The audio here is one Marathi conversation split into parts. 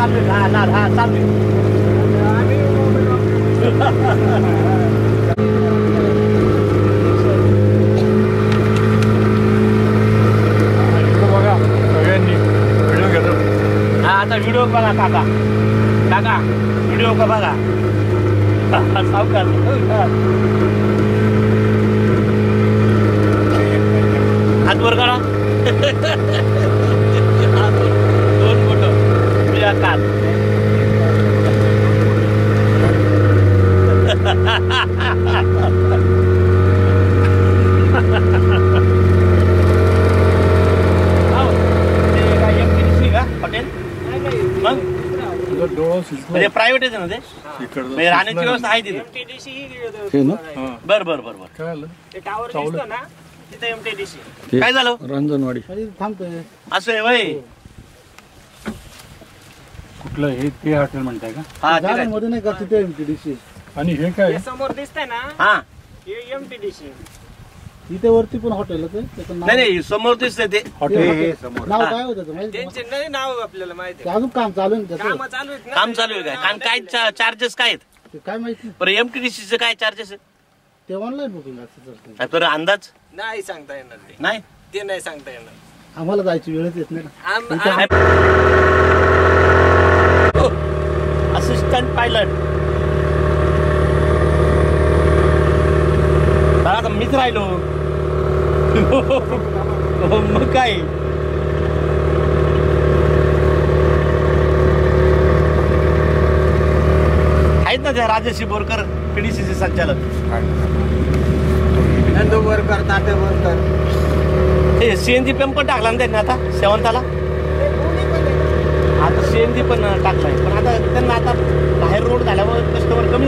चालू हा चालू बघा सगळ्यांनी व्हिडिओ घेतो. हा आता व्हिडिओ बघा काका काका व्हिडिओ का बघा सावकार हात वर करा. दोन फोटो तुझ्या काल म्हणजे प्रायव्हेट आहे ना ते राहण्याची व्यवस्था आहे तिथे. बर बर बर बर काय झालं रंजनवाडी असं आहे वय कुठलं हे ते हॉटेल म्हणताय का? हा मध्ये नाही का तिथे एमटीडीसी आणि हे काय समोर दिसतंय ना हा हे एमटीडीसी तिथे वरती पण हॉटेल नाही नाही समोर दिसतंय ते हॉटेल नाव काय होतं माहिती त्यांचे नाही नाव आपल्याला माहिती अजून काम चालू आहे ना काम चालू आहेत ना काम चालू आहे काय आणि काय चार्जेस काय आहेत ते काय माहिती बरं एमटीडीसीचे काय चार्जेस ते ऑनलाईन बुकिंग असतं आहेत बरं अंदाज नाही सांगता येणार ते नाही ते नाही सांगता येणार आम्हाला जायची वेळच येत नाही ना. असिस्टंट पायलट आता मीच राहिलो. मग काय आहेत ना त्या राजश्री बोरकर पीडीसीचे संचालक बोरकर ताते बोरकर हे सीएनजी पंप पण टाकला ना त्यांनी आता शेवंताला. आता सीएनजी पण टाकलाय पण आता त्यांना आता बाहेर रोड झाल्यावर कस्टमर कमी.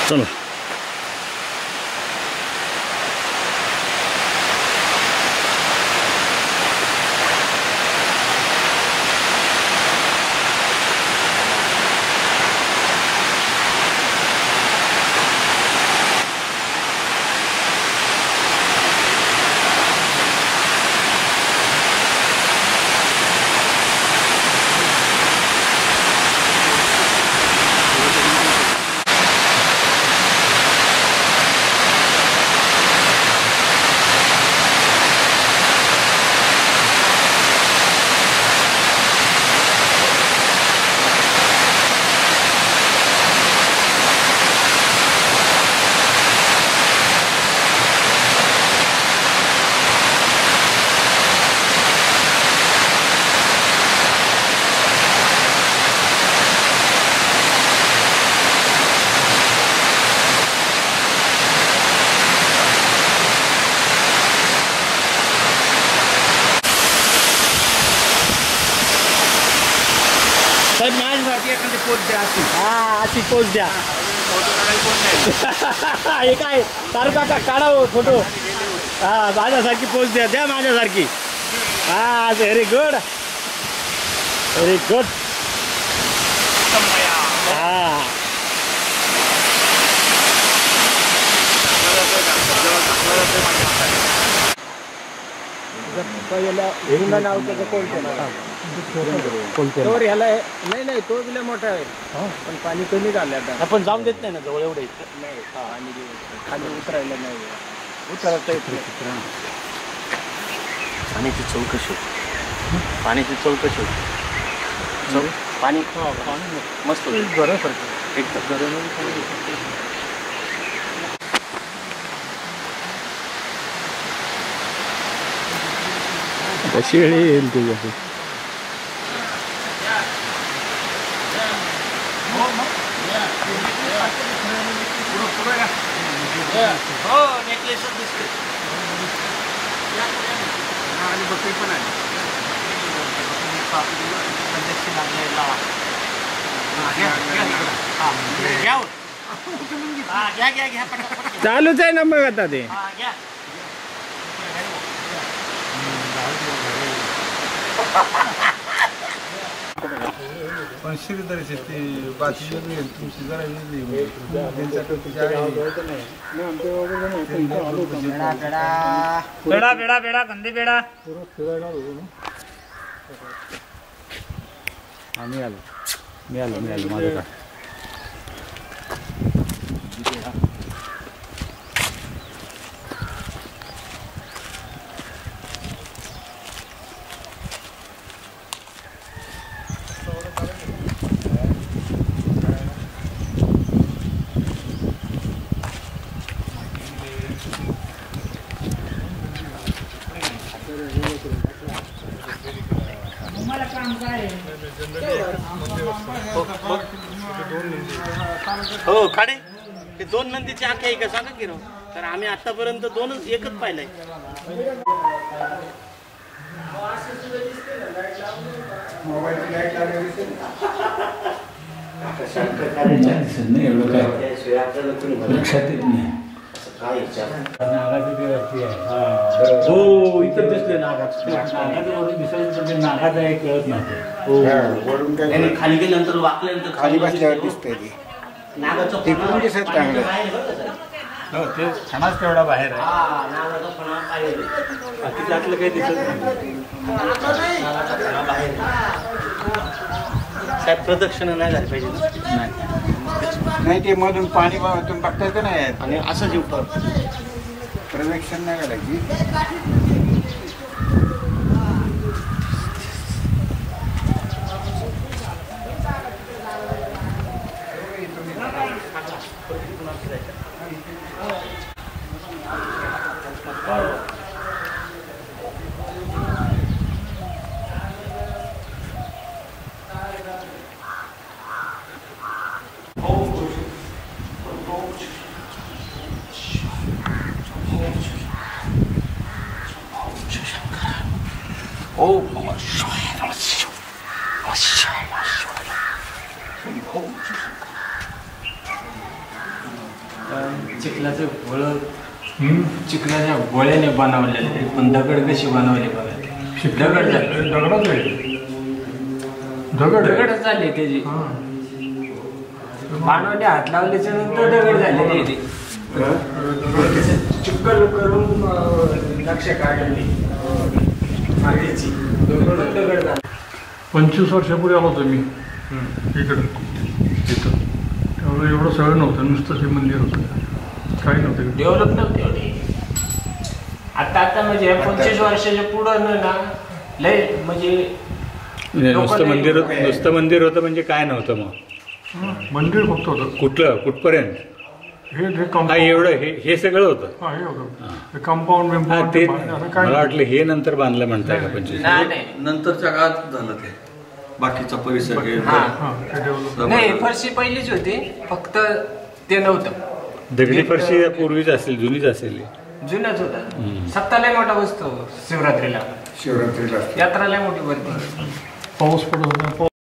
चलो साहेब माझ्यासाठी एखादी पोच द्या अशी. हा अशी पोच द्या. हे काय तारू काका काढा हो फोटो. हा माझ्यासारखी पोच द्या द्या माझ्यासारखी. हा व्हेरी गुड व्हेरी गुड. हा नाव त्याचं कोणतं तो ह्याला नाही नाही तो लय मोठा आहे पण पाणी कमी झालं आता. आपण जाऊन देत नाही ना जवळ एवढं नाही आणि खाली उतरायला नाही उतरता येत नाही. पाण्याची चौकशी पाण्याची चौकशी पाणी मस्त घरासारखं एकदम. शेळी येईल तुझ्या हो नेकलेस दिसते आणि बकरी पण आहे. चालूच आहे ना मग आता ते पण श्रीधर शेती बातमी तुमची जरा वेगळी पेडा पेडा पेडा कंदी पेडा मी आलो माझं काय हो खाडे ते 2 नंदीची आख्या आहे का सांगा की राव तर आम्ही आतापर्यंत एकच पाहिलंय लक्षात येत नाही हो इथं दिसले नागाचं नागाचं आहे कळत नाही खाली गेल्यानंतर वाकल्यानंतर खाली बसल्यावर दिसतंय ते नागाचं तिकडून दिसत चांगलं हो ते क्षणाच तेवढा बाहेर आहे नागाचा फणा बाहेर आहे. बाकी त्यातलं काही दिसत नाही नागाचा फणा बाहेर आहे. साहेब प्रदक्षिणा नाही झाली पाहिजे ना. नाही ते मधून पाणी तुम्ही बघता येतं नाही आणि असं जीव प्रदक्षिण नाही घालायची चिखलाचं गोळ चिखलाच्या गोळ्याने बनवलेले पण दगड कशी बनवली बघा दगड दगडच झाले त्याची मानवाने हात लावल्याच्या नंतर दगड झालेले ते चिखल करून नक्षी काढली मातीची दगड झाला 25 वर्षापूर्वी आलो होतो मी इकडं इथं त्यावेळेला एवढं सगळं नव्हतं नुसतं ते मंदिर होतं काही नव्हतं डेव्हलप नव्हते एवढी आता म्हणजे 25 वर्षाच्या पुढं ना लय म्हणजे नुसतं मंदिर होतं म्हणजे काय नव्हतं मग मंदिर फक्त होतं कुठपर्यंत हे एवढं हे सगळं होतं कंपाऊंड ते मला वाटलं हे नंतर बांधलं म्हणताय का 25 नंतरच्या काळात झालं ते बाकीचा परिसर नाही फरशी पहिलीच होती फक्त ते नव्हतं दगडी फरशी पूर्वीच असेल जुनीच असेल जुनाच होता सप्ताह लय मोठा बसतो शिवरात्रीला शिवरात्रीला यात्रा लय मोठी भरती पाऊस पडत